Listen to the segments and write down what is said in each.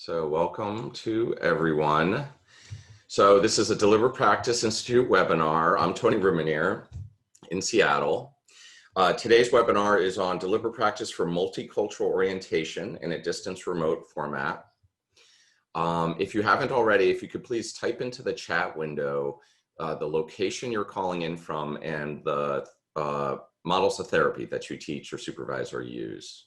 So welcome to everyone. So this is a Deliver Practice Institute webinar. I'm Tony Rumanier in Seattle. Today's webinar is on Deliver Practice for Multicultural Orientation in a Distance Remote Format. If you haven't already, if you could please type into the chat window the location you're calling in from and the models of therapy that you teach or supervise or use.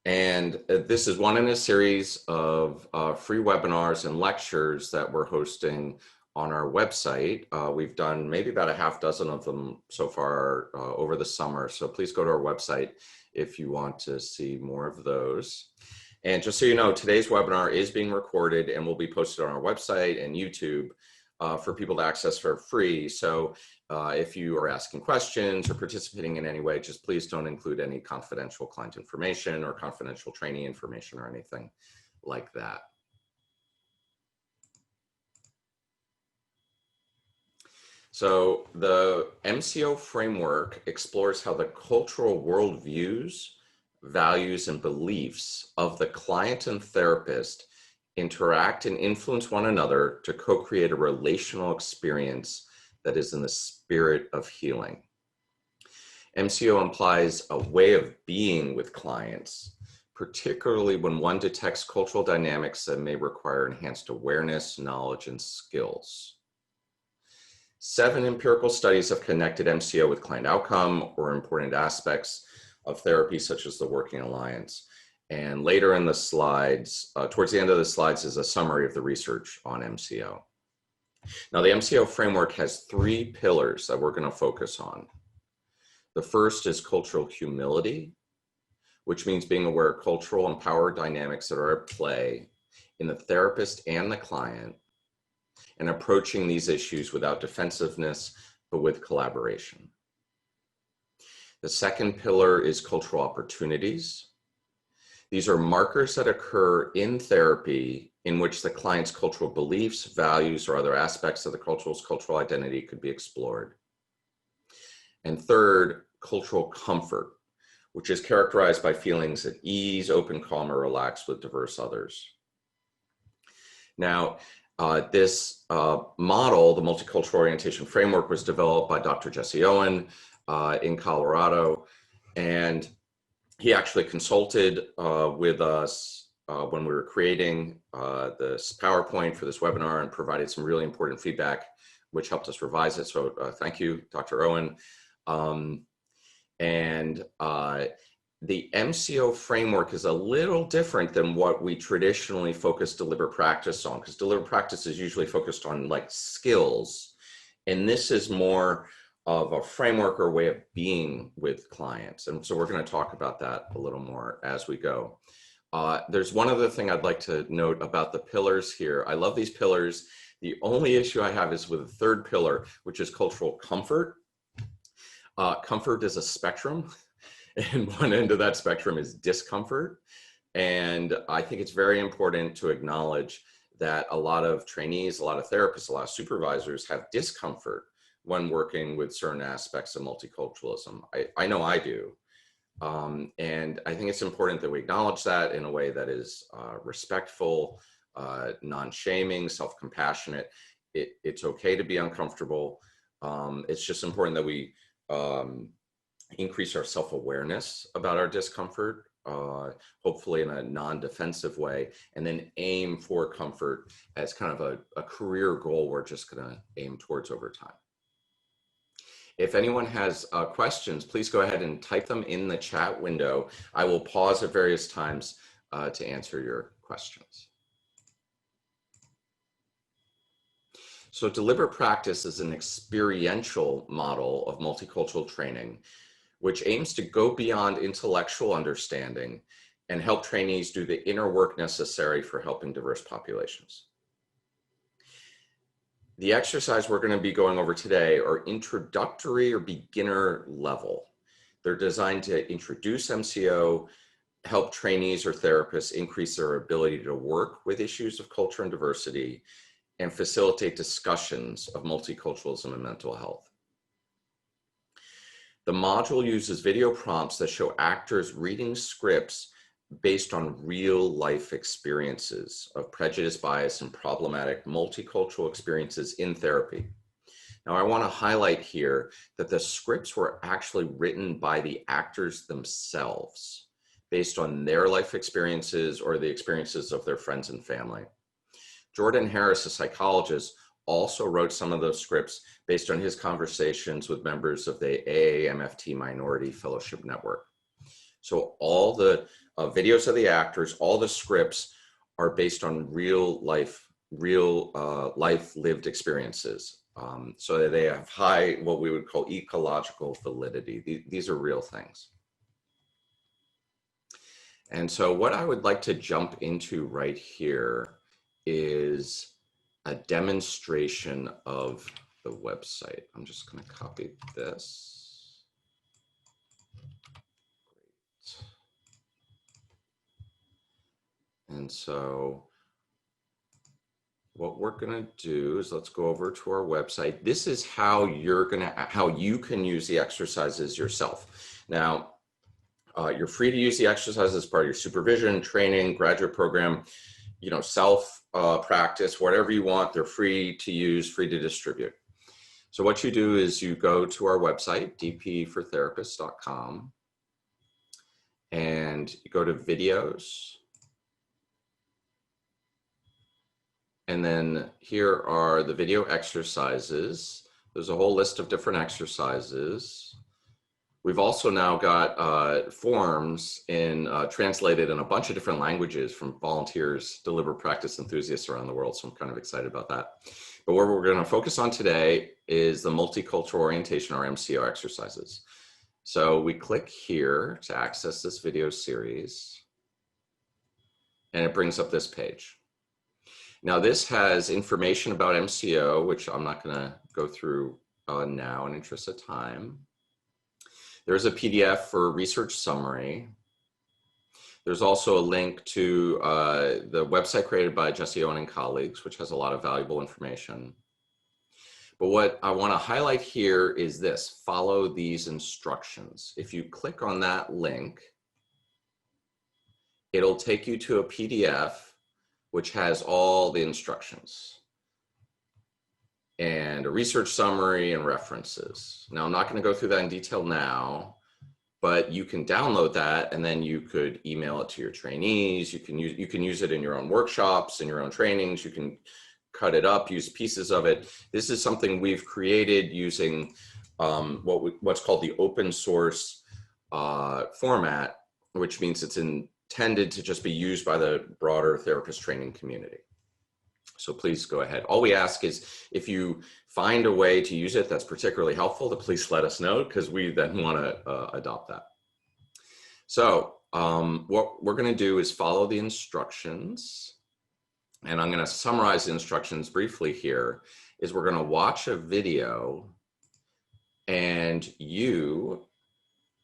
And this is one in a series of free webinars and lectures that we're hosting on our website. We've done maybe about a half dozen of them so far over the summer. So please go to our website if you want to see more of those. And just so you know, today's webinar is being recorded and will be posted on our website and YouTube for people to access for free. So if you are asking questions or participating in any way, just please don't include any confidential client information or confidential training information or anything like that. So the MCO framework explores how the cultural worldviews, values, and beliefs of the client and therapist interact and influence one another to co-create a relational experience that is in the spirit of healing. MCO implies a way of being with clients, particularly when one detects cultural dynamics that may require enhanced awareness, knowledge, and skills. 7 empirical studies have connected MCO with client outcome or important aspects of therapy, such as the working alliance. And later in the slides, towards the end of the slides, is a summary of the research on MCO. Now, the MCO framework has 3 pillars that we're going to focus on. The first is cultural humility, which means being aware of cultural and power dynamics that are at play in the therapist and the client, and approaching these issues without defensiveness, but with collaboration. The second pillar is cultural opportunities. These are markers that occur in therapy in which the client's cultural beliefs, values, or other aspects of the cultural identity could be explored. And third, cultural comfort, which is characterized by feelings at ease, open, calm, or relaxed with diverse others. Now, this model, the multicultural orientation framework, was developed by Dr. Jesse Owen in Colorado, and he actually consulted with us when we were creating this PowerPoint for this webinar and provided some really important feedback, which helped us revise it. So thank you, Dr. Owen. The MCO framework is a little different than what we traditionally focus Deliver Practice on, because Deliver Practice is usually focused on like skills. And this is more of a framework or way of being with clients. And so we're going to talk about that a little more as we go. There's one other thing I'd like to note about the pillars here. I love these pillars. The only issue I have is with the third pillar, which is cultural comfort. Comfort is a spectrum, and one end of that spectrum is discomfort. And I think it's very important to acknowledge that a lot of trainees, a lot of therapists, a lot of supervisors have discomfort when working with certain aspects of multiculturalism. I know I do. And I think it's important that we acknowledge that in a way that is respectful, non-shaming, self-compassionate. It's okay to be uncomfortable. It's just important that we increase our self-awareness about our discomfort, hopefully in a non-defensive way, and then aim for comfort as kind of a career goal we're just going to aim towards over time. If anyone has questions, please go ahead and type them in the chat window. I will pause at various times to answer your questions. So Deliver Practice is an experiential model of multicultural training, which aims to go beyond intellectual understanding and help trainees do the inner work necessary for helping diverse populations. The exercise we're going to be going over today are introductory or beginner level. They're designed to introduce MCO, help trainees or therapists increase their ability to work with issues of culture and diversity, and facilitate discussions of multiculturalism and mental health. The module uses video prompts that show actors reading scripts based on real life experiences of prejudice, bias, and problematic multicultural experiences in therapy. Now, I want to highlight here that the scripts were actually written by the actors themselves based on their life experiences or the experiences of their friends and family. Jordan Harris, a psychologist, also wrote some of those scripts based on his conversations with members of the AAMFT Minority Fellowship Network. So all the videos of the actors, all the scripts are based on real life lived experiences. So that they have high, what we would call ecological validity. These are real things. And so what I would like to jump into right here is a demonstration of the website. I'm just going to copy this. Great. And so what we're going to do is let's go over to our website. This is how you can use the exercises yourself. Now, you're free to use the exercises as part of your supervision, training, graduate program, self practice, whatever you want. They're free to use, free to distribute. So what you do is you go to our website, dpfortherapists.com, and you go to videos. And then here are the video exercises. There's a whole list of different exercises. We've also now got forms translated in a bunch of different languages from volunteers, deliver practice enthusiasts around the world. So I'm kind of excited about that. But what we're going to focus on today is the multicultural orientation, or MCO exercises. So we click here to access this video series, and it brings up this page. Now this has information about MCO, which I'm not going to go through now in interest of time. There's a PDF for research summary. There's also a link to the website created by Jesse Owen and colleagues, which has a lot of valuable information. But what I want to highlight here is this: follow these instructions. If you click on that link, it'll take you to a PDF which has all the instructions and a research summary and references. Now, I'm not going to go through that in detail now, but you can download that and then you could email it to your trainees. You can use it in your own workshops, in your own trainings. You can cut it up, use pieces of it. This is something we've created using what's called the open source format, which means it's intended to just be used by the broader therapist training community. So please go ahead. All we ask is if you find a way to use it that's particularly helpful, to please let us know, because we then want to adopt that. So what we're going to do is follow the instructions. And I'm going to summarize the instructions briefly here. Is we're going to watch a video, and you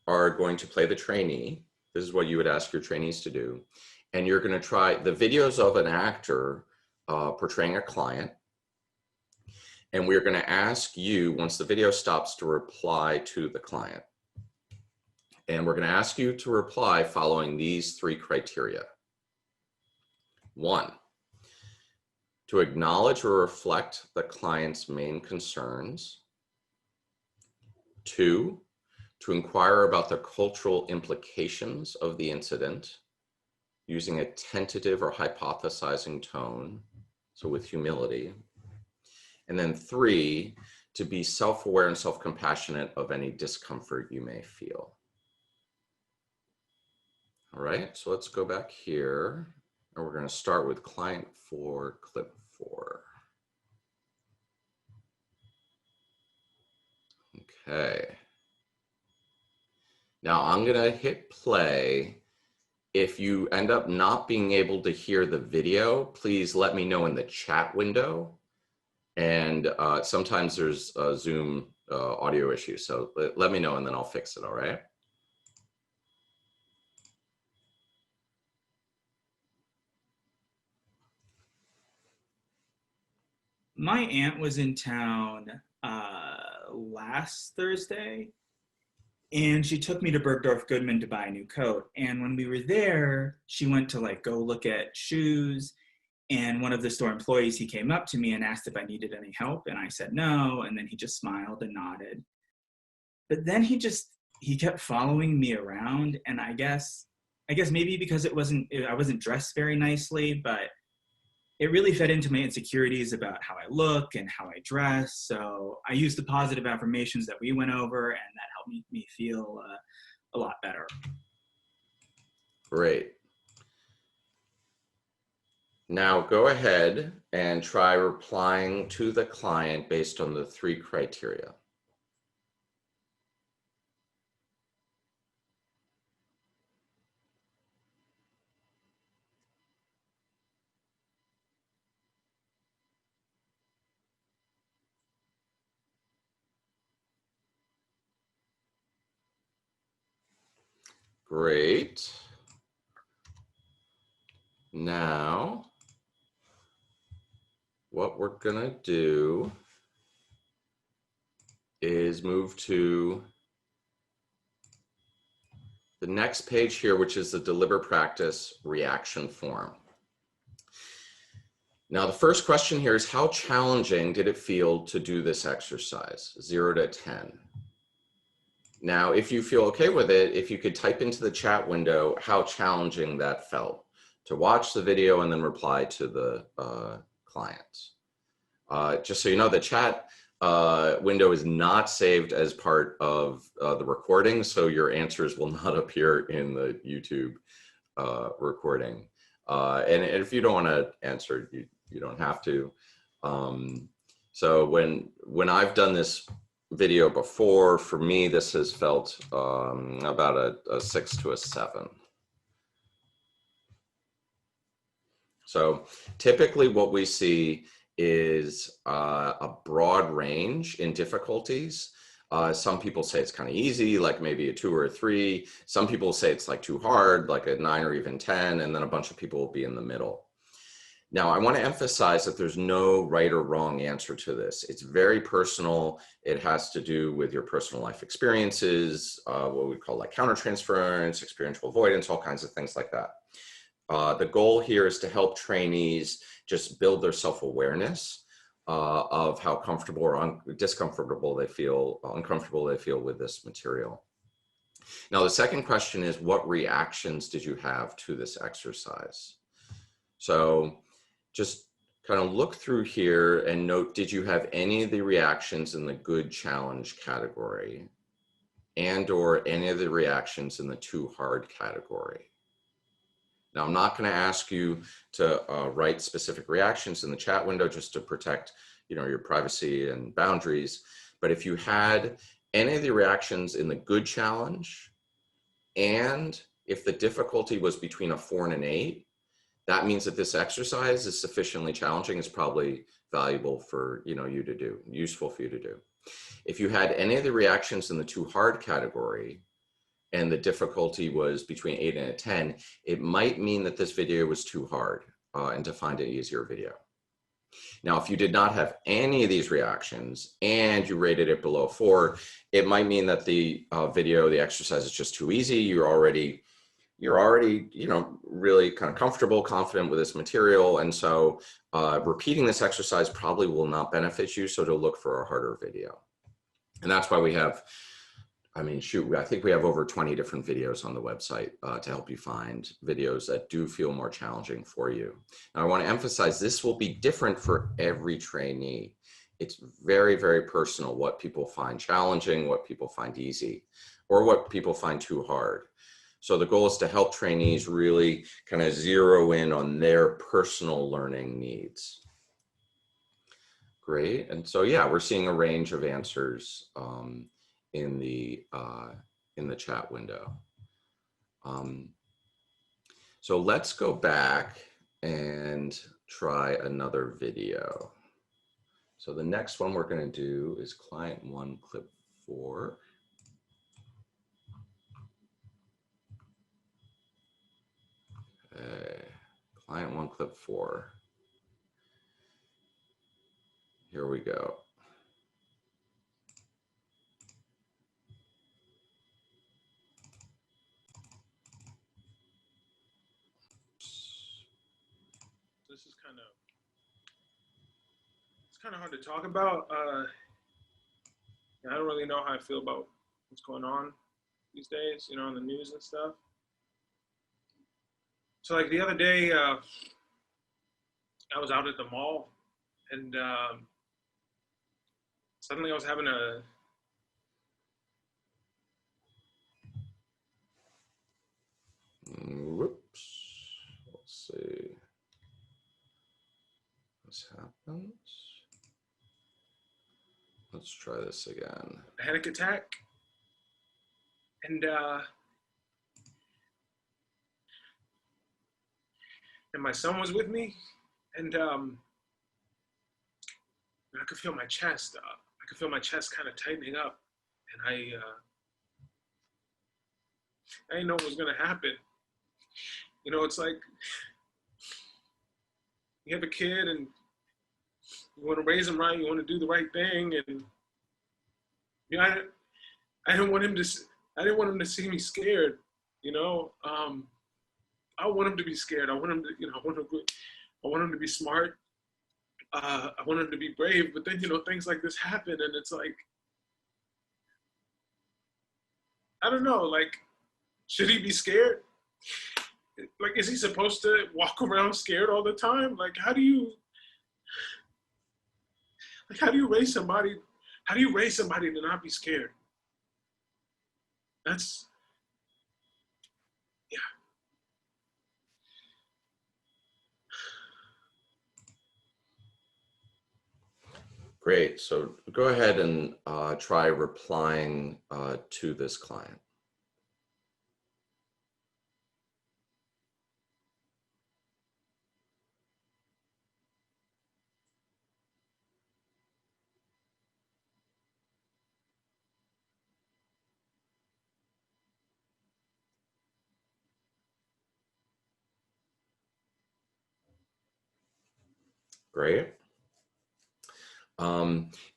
are going to play the trainee. This is what you would ask your trainees to do. And you're going to try the videos of an actor portraying a client. And we're going to ask you, once the video stops, to reply to the client. And we're going to ask you to reply following these 3 criteria. 1, to acknowledge or reflect the client's main concerns. 2, to inquire about the cultural implications of the incident using a tentative or hypothesizing tone, so with humility. And then 3, to be self-aware and self-compassionate of any discomfort you may feel. All right, so let's go back here, and we're going to start with client 4, clip 4. Okay. Now I'm going to hit play. If you end up not being able to hear the video, please let me know in the chat window. And sometimes there's a Zoom audio issue, so let me know and then I'll fix it, all right? My aunt was in town last Thursday, And she took me to Bergdorf Goodman to buy a new coat. And when we were there, she went to like go look at shoes. And one of the store employees, he came up to me and asked if I needed any help. And I said no. And then he just smiled and nodded. But then he kept following me around. And I guess maybe because I wasn't dressed very nicely, but it really fed into my insecurities about how I look and how I dress. So I used the positive affirmations that we went over, and that helped me feel a lot better. Great. Now go ahead and try replying to the client based on the 3 criteria. Great. Now, what we're gonna do is move to the next page here, which is the deliberate practice reaction form. Now, the first question here is, how challenging did it feel to do this exercise? 0 to 10. Now, if you feel okay with it, if you could type into the chat window how challenging that felt to watch the video and then reply to the clients. Just so you know, the chat window is not saved as part of the recording, so your answers will not appear in the YouTube recording. And if you don't want to answer, you don't have to. So when I've done this video before, for me, this has felt about a 6 to a 7. So typically what we see is a broad range in difficulties. Some people say it's kind of easy, like maybe a 2 or a 3. Some people say it's like too hard, like a 9 or even 10, and then a bunch of people will be in the middle. Now, I want to emphasize that there's no right or wrong answer to this. It's very personal. It has to do with your personal life experiences, what we call like countertransference, experiential avoidance, all kinds of things like that. The goal here is to help trainees just build their self-awareness of how comfortable or uncomfortable they feel with this material. Now, the second question is, what reactions did you have to this exercise? So just kind of look through here and note, did you have any of the reactions in the good challenge category and or any of the reactions in the too hard category? Now, I'm not going to ask you to write specific reactions in the chat window just to protect, your privacy and boundaries. But if you had any of the reactions in the good challenge, and if the difficulty was between a 4 and an 8, that means that this exercise is sufficiently challenging. It's probably valuable for you to do, useful for you to do. If you had any of the reactions in the too hard category, and the difficulty was between 8 and a 10, it might mean that this video was too hard and to find an easier video. Now, if you did not have any of these reactions and you rated it below 4, it might mean that the the exercise is just too easy. You're already, really kind of comfortable, confident with this material. And so repeating this exercise probably will not benefit you. So to look for a harder video. And that's why we have, I think we have over 20 different videos on the website to help you find videos that do feel more challenging for you. Now, I want to emphasize this will be different for every trainee. It's very, very personal what people find challenging, what people find easy, or what people find too hard. So the goal is to help trainees really kind of zero in on their personal learning needs. Great. And so, yeah, we're seeing a range of answers in the chat window. So let's go back and try another video. So the next one we're going to do is client 1 clip 4. Client 1 clip 4. Here we go. this is it's kind of hard to talk about. I don't really know how I feel about what's going on these days, you know, in the news and stuff. So like the other day, I was out at the mall, and suddenly I was having a Whoops. Let's see. This happens. Let's try this again. panic attack, and my son was with me, and I could feel my chest. I could feel my chest kind of tightening up, and I didn't know what was gonna happen. You know, it's like you have a kid and you want to raise him right, you want to do the right thing, and you know, I didn't want him to see me scared. You know, I want him to be scared. I want him to, you know, I want him to be smart. I want him to be brave. But then, you know, things like this happen, and it's like, I don't know. Like, should he be scared? Like, is he supposed to walk around scared all the time? Like, how do you raise somebody? How do you raise somebody to not be scared? That's, yeah. Great. So go ahead and try replying to this client. Great.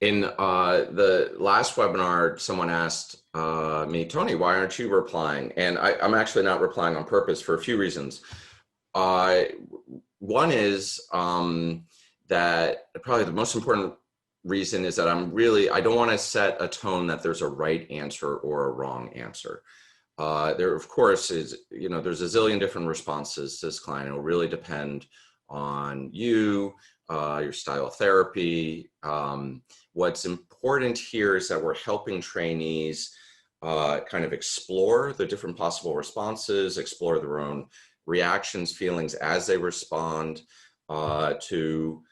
In the last webinar, someone asked me, Tony, why aren't you replying? And I'm actually not replying on purpose for a few reasons. One is that probably the most important reason is that I don't want to set a tone that there's a right answer or a wrong answer. There, of course, is, you know, there's a zillion different responses to this client. It'll really depend on you, your style of therapy. What's important here is that we're helping trainees kind of explore the different possible responses, explore their own reactions, feelings as they respond, to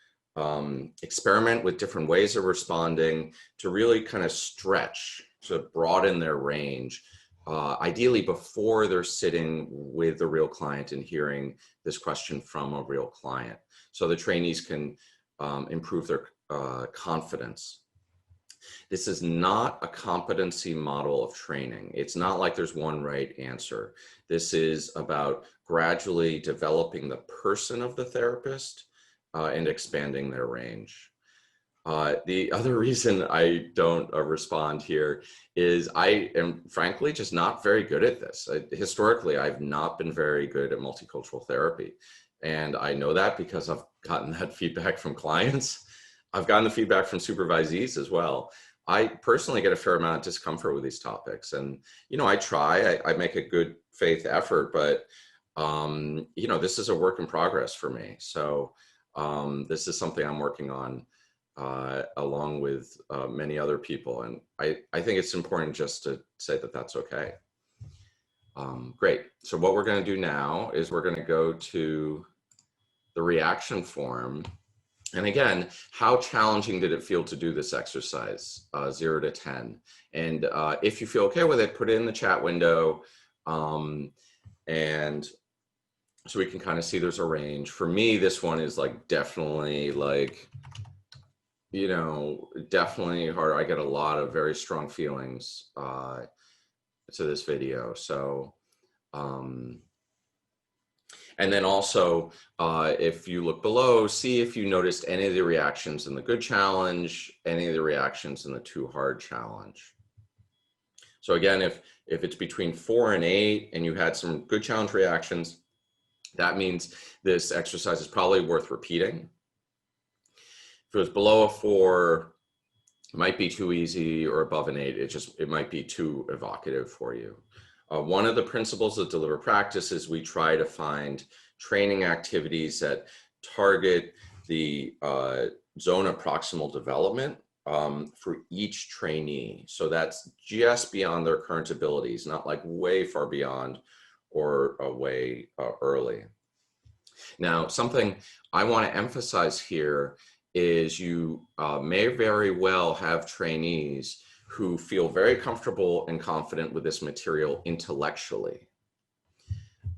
experiment with different ways of responding, to really kind of stretch, to broaden their range. Ideally before they're sitting with the real client and hearing this question from a real client, so the trainees can improve their confidence. This is not a competency model of training. It's not like there's one right answer. This is about gradually developing the person of the therapist and expanding their range. The other reason I don't respond here is I am frankly just not very good at this. Historically, I've not been very good at multicultural therapy. And I know that because I've gotten that feedback from clients. I've gotten the feedback from supervisees as well. I personally get a fair amount of discomfort with these topics. And, you know, I make a good faith effort, but, you know, this is a work in progress for me. So this is something I'm working on along with many other people. And I think it's important just to say that that's okay. Great. So what we're going to do now is we're going to go to the reaction form. And again, how challenging did it feel to do this exercise, 0 to 10? And if you feel okay with it, put it in the chat window. And so we can kind of see there's a range. For me, this one is like definitely like, you know, definitely hard. I get a lot of very strong feelings to this video. So, and then also, if you look below, see if you noticed any of the reactions in the good challenge, any of the reactions in the too hard challenge. So again, if it's between 4 and 8 and you had some good challenge reactions That means this exercise is probably worth repeating. If it was below a 4, it might be too easy, or above an 8, it might be too evocative for you. One of the principles of Deliver Practice is we try to find training activities that target the zone of proximal development for each trainee. So that's just beyond their current abilities, not like way far beyond or way early. Now, something I want to emphasize here is you may very well have trainees who feel very comfortable and confident with this material intellectually.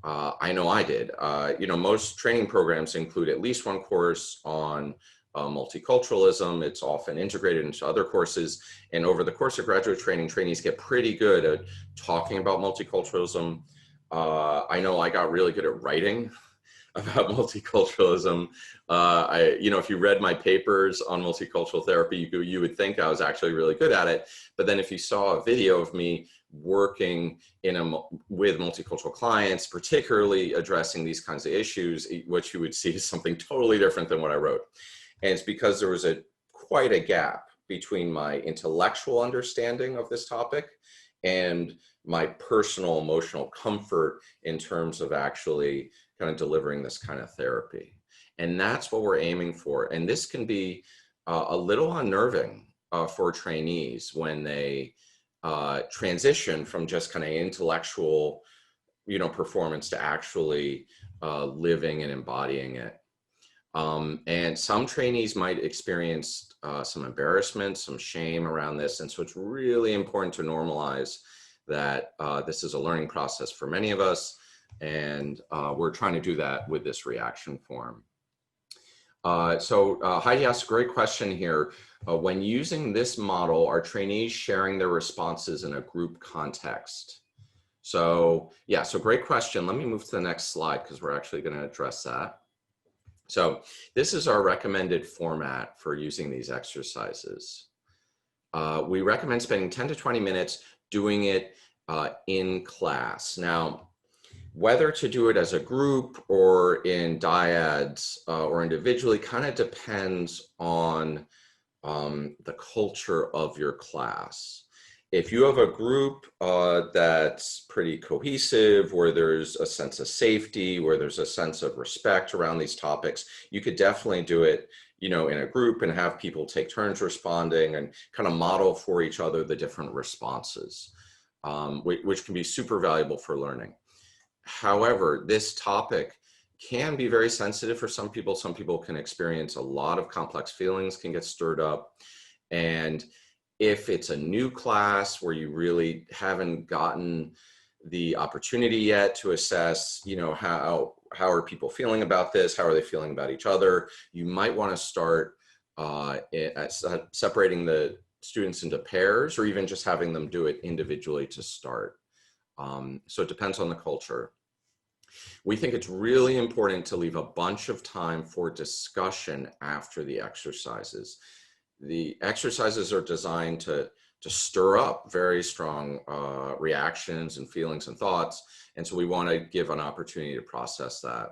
I know I did. Most training programs include at least one course on multiculturalism. It's often integrated into other courses. And over the course of graduate training, trainees get pretty good at talking about multiculturalism. I know I got really good at writing about multiculturalism. If you read my papers on multicultural therapy, you would think I was actually really good at it. But then if you saw a video of me working with multicultural clients, particularly addressing these kinds of issues, what you would see is something totally different than what I wrote. And it's because there was quite a gap between my intellectual understanding of this topic and my personal emotional comfort in terms of actually kind of delivering this kind of therapy. And that's what we're aiming for. And this can be a little unnerving for trainees when they transition from just kind of intellectual, performance to actually living and embodying it. And some trainees might experience some embarrassment, some shame around this. And so it's really important to normalize that this is a learning process for many of us. And we're trying to do that with this reaction form. So Heidi asked a great question here. When using this model, are trainees sharing their responses in a group context? So yeah, so great question. Let me move to the next slide because we're actually going to address that. So this is our recommended format for using these exercises. We recommend spending 10 to 20 minutes doing it in class. Now, whether to do it as a group or in dyads or individually kind of depends on the culture of your class. If you have a group that's pretty cohesive, where there's a sense of safety, where there's a sense of respect around these topics, you could definitely do it, in a group and have people take turns responding and kind of model for each other the different responses, which can be super valuable for learning. However, this topic can be very sensitive for some people. Some people can experience a lot of complex feelings, can get stirred up. And if it's a new class where you really haven't gotten the opportunity yet to assess, how are people feeling about this? How are they feeling about each other? You might want to start separating the students into pairs, or even just having them do it individually to start. So it depends on the culture. We think it's really important to leave a bunch of time for discussion after the exercises. The exercises are designed to stir up very strong reactions and feelings and thoughts. And so we want to give an opportunity to process that.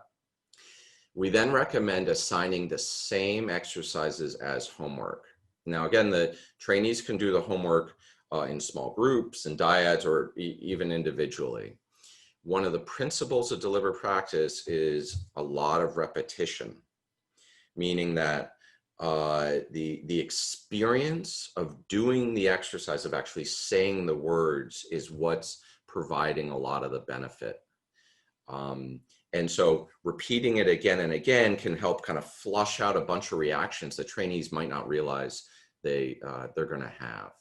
We then recommend assigning the same exercises as homework. Now, again, the trainees can do the homework in small groups and dyads, or even individually. One of the principles of Deliver Practice is a lot of repetition, meaning that the experience of doing the exercise, of actually saying the words, is what's providing a lot of the benefit. And so repeating it again and again can help kind of flush out a bunch of reactions that trainees might not realize they're going to have.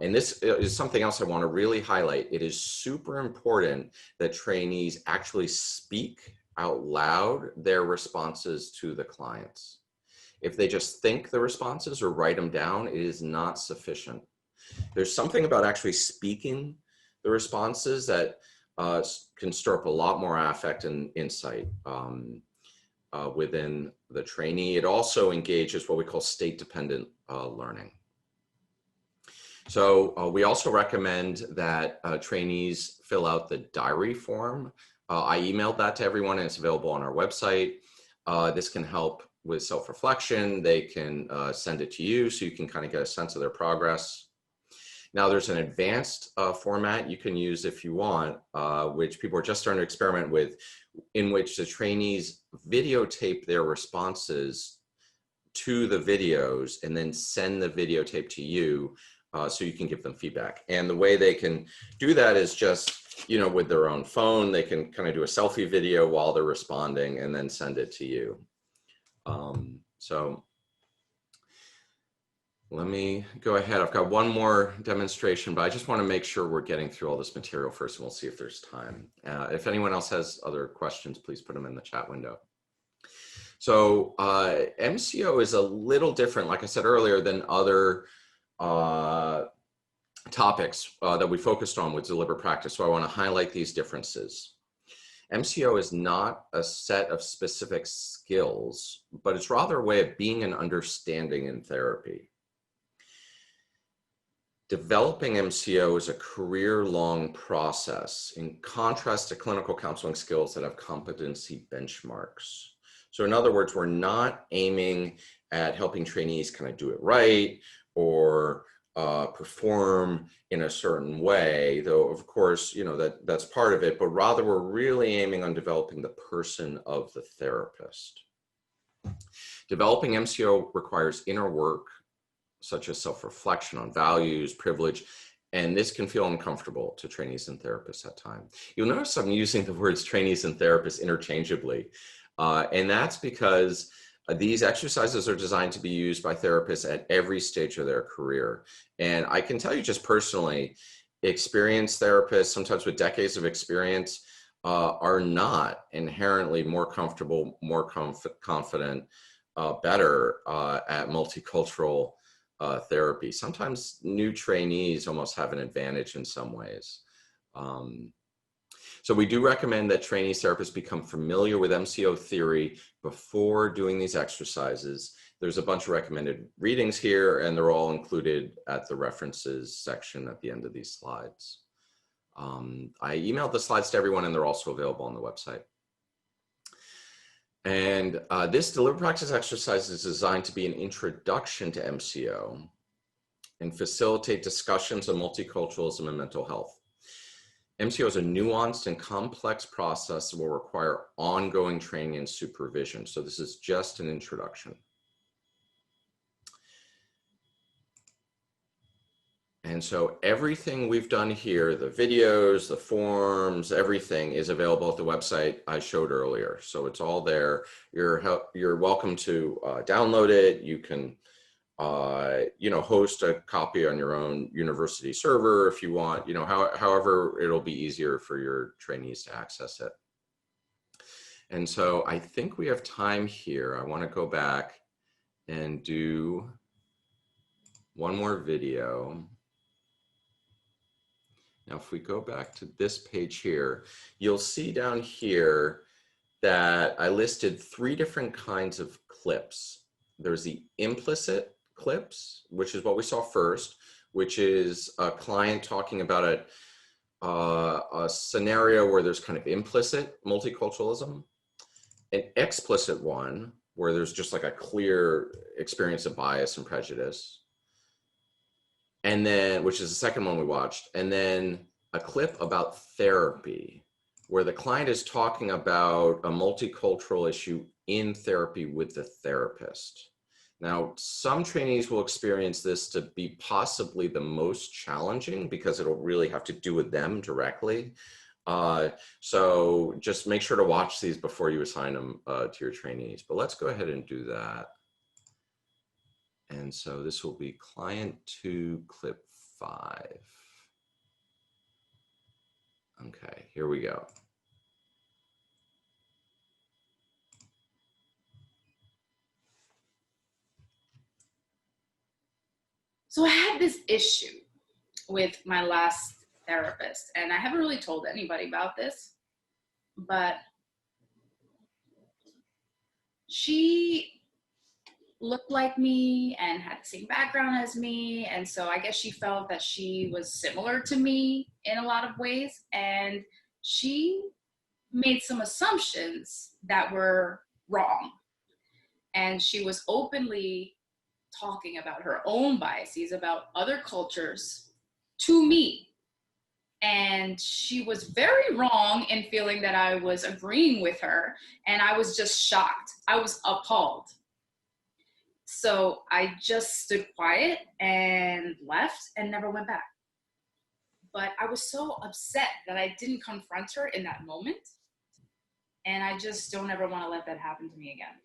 And this is something else I want to really highlight. It is super important that trainees actually speak out loud their responses to the clients. If they just think the responses or write them down, it is not sufficient. There's something about actually speaking the responses that can stir up a lot more affect and insight within the trainee. It also engages what we call state-dependent learning. So we also recommend that trainees fill out the diary form I emailed that to everyone, and it's available on our website. This can help with self-reflection. They can send it to you so you can kind of get a sense of their progress. Now there's an advanced format you can use if you want, which people are just starting to experiment with, in which the trainees videotape their responses to the videos and then send the videotape to you so you can give them feedback. And the way they can do that is just, you know, with their own phone, they can kind of do a selfie video while they're responding and then send it to you. So let me go ahead. I've got one more demonstration, but I just want to make sure we're getting through all this material first, and we'll see if there's time. If anyone else has other questions, please put them in the chat window. So MCO is a little different, like I said earlier, than other topics that we focused on with deliberate practice. So I want to highlight these differences. MCO is not a set of specific skills, but it's rather a way of being and understanding in therapy. Developing MCO is a career-long process, in contrast to clinical counseling skills that have competency benchmarks. So in other words, we're not aiming at helping trainees kind of do it right or perform in a certain way, though of course, you know, that's part of it, but rather we're really aiming on developing the person of the therapist. Developing MCO requires inner work, such as self-reflection on values, privilege, and this can feel uncomfortable to trainees and therapists at times. You'll notice I'm using the words trainees and therapists interchangeably, and that's because these exercises are designed to be used by therapists at every stage of their career. And I can tell you just personally, experienced therapists, sometimes with decades of experience, are not inherently more comfortable, more confident, better at multicultural therapy. Sometimes new trainees almost have an advantage in some ways. So we do recommend that trainee therapists become familiar with MCO theory before doing these exercises. There's a bunch of recommended readings here, and they're all included at the references section at the end of these slides. I emailed the slides to everyone, and they're also available on the website. And this deliberate practice exercise is designed to be an introduction to MCO and facilitate discussions on multiculturalism and mental health. MCO is a nuanced and complex process that will require ongoing training and supervision. So this is just an introduction. And so everything we've done here, the videos, the forms, everything is available at the website I showed earlier. So it's all there. You're welcome to download it. You can you know, host a copy on your own university server if you want, you know, however it'll be easier for your trainees to access it. And so I think we have time here. I want to go back and do one more video. Now, if we go back to this page here, you'll see down here that I listed 3 different kinds of clips. There's the implicit clips, which is what we saw first, which is a client talking about a scenario where there's kind of implicit multiculturalism, an explicit one where there's just like a clear experience of bias and prejudice, and then, which is the second one we watched, and then a clip about therapy where the client is talking about a multicultural issue in therapy with the therapist. Now, some trainees will experience this to be possibly the most challenging because it'll really have to do with them directly. So just make sure to watch these before you assign them to your trainees. But let's go ahead and do that. And so this will be client 2, clip 5. Okay, here we go. So I had this issue with my last therapist, and I haven't really told anybody about this, but she looked like me and had the same background as me, and so I guess she felt that she was similar to me in a lot of ways, and she made some assumptions that were wrong. And she was openly talking about her own biases, about other cultures to me. And she was very wrong in feeling that I was agreeing with her. And I was just shocked. I was appalled. So I just stood quiet and left and never went back. But I was so upset that I didn't confront her in that moment. And I just don't ever want to let that happen to me again.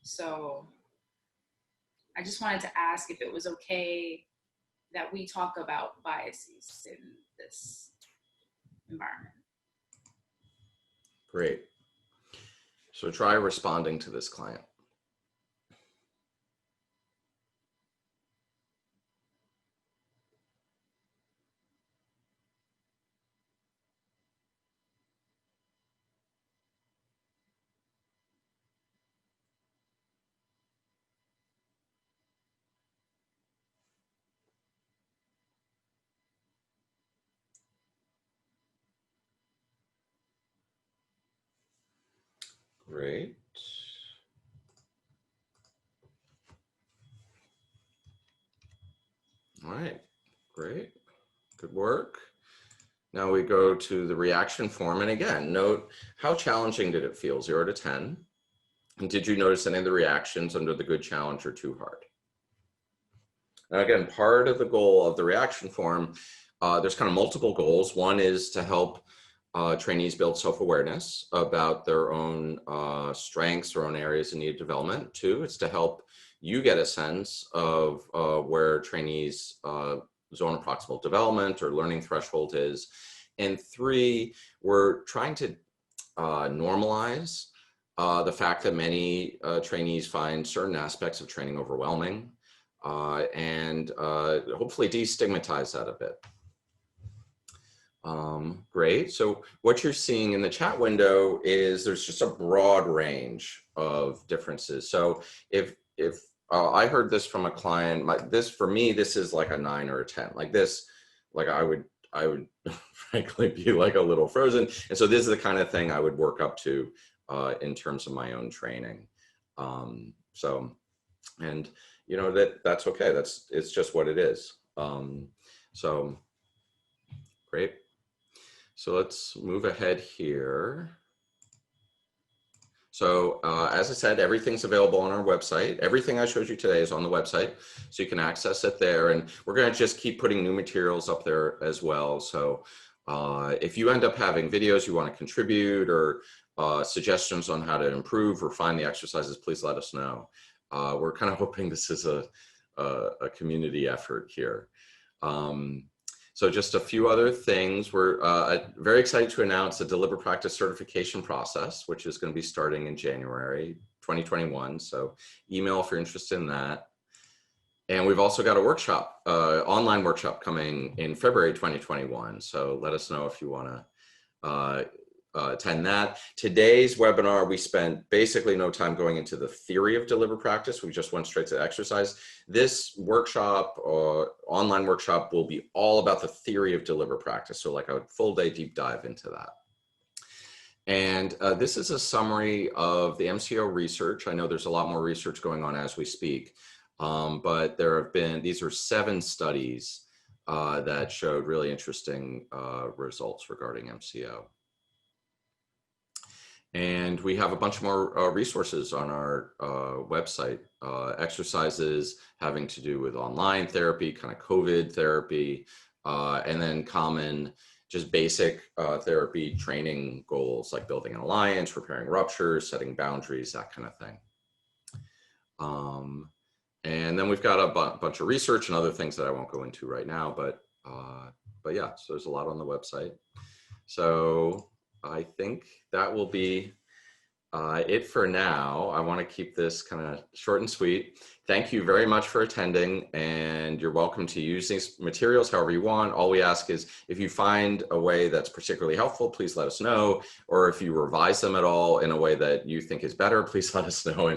So I just wanted to ask if it was okay that we talk about biases in this environment. Great. So try responding to this client. Great. All right, great, good work. Now we go to the reaction form. And again, note how challenging did it feel, 0 to 10? And did you notice any of the reactions under the good, challenge, or too hard? Now again, part of the goal of the reaction form, there's kind of multiple goals. One is to help trainees build self-awareness about their own strengths, their own areas of needed development. 2, it's to help you get a sense of where trainees' zone of proximal development or learning threshold is. And 3, we're trying to normalize the fact that many trainees find certain aspects of training overwhelming and hopefully destigmatize that a bit. Great. So what you're seeing in the chat window is there's just a broad range of differences. So if I heard this from a client, for me, this is like a 9 or a 10. Like this, like I would frankly be like a little frozen. And so this is the kind of thing I would work up to in terms of my own training. So, and you know, that's okay. It's just what it is. So great. So let's move ahead here. So as I said, everything's available on our website. Everything I showed you today is on the website, so you can access it there. And we're going to just keep putting new materials up there as well. So if you end up having videos you want to contribute or suggestions on how to improve or find the exercises, please let us know. We're kind of hoping this is a community effort here. So just a few other things. We're very excited to announce the Deliberate Practice certification process, which is going to be starting in January 2021. So email if you're interested in that. And we've also got a workshop, online workshop coming in February 2021. So let us know if you want to attend that. Today's webinar, we spent basically no time going into the theory of deliberate practice. We just went straight to exercise. This workshop, online workshop, will be all about the theory of deliberate practice. So like a full day deep dive into that. And this is a summary of the MCO research. I know there's a lot more research going on as we speak, but these are 7 studies that showed really interesting results regarding MCO. And we have a bunch more resources on our website, exercises having to do with online therapy, kind of COVID therapy, and then common, just basic therapy training goals like building an alliance, repairing ruptures, setting boundaries, that kind of thing. And then we've got a bunch of research and other things that I won't go into right now, but yeah, so there's a lot on the website. So I think that will be it for now. I want to keep this kind of short and sweet. Thank you very much for attending, and you're welcome to use these materials however you want. All we ask is if you find a way that's particularly helpful, please let us know, or if you revise them at all in a way that you think is better, please let us know,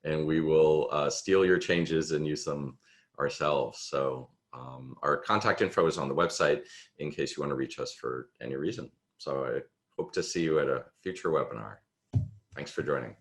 and we will steal your changes and use them ourselves. So our contact info is on the website in case you want to reach us for any reason. So Hope to see you at a future webinar. Thanks for joining.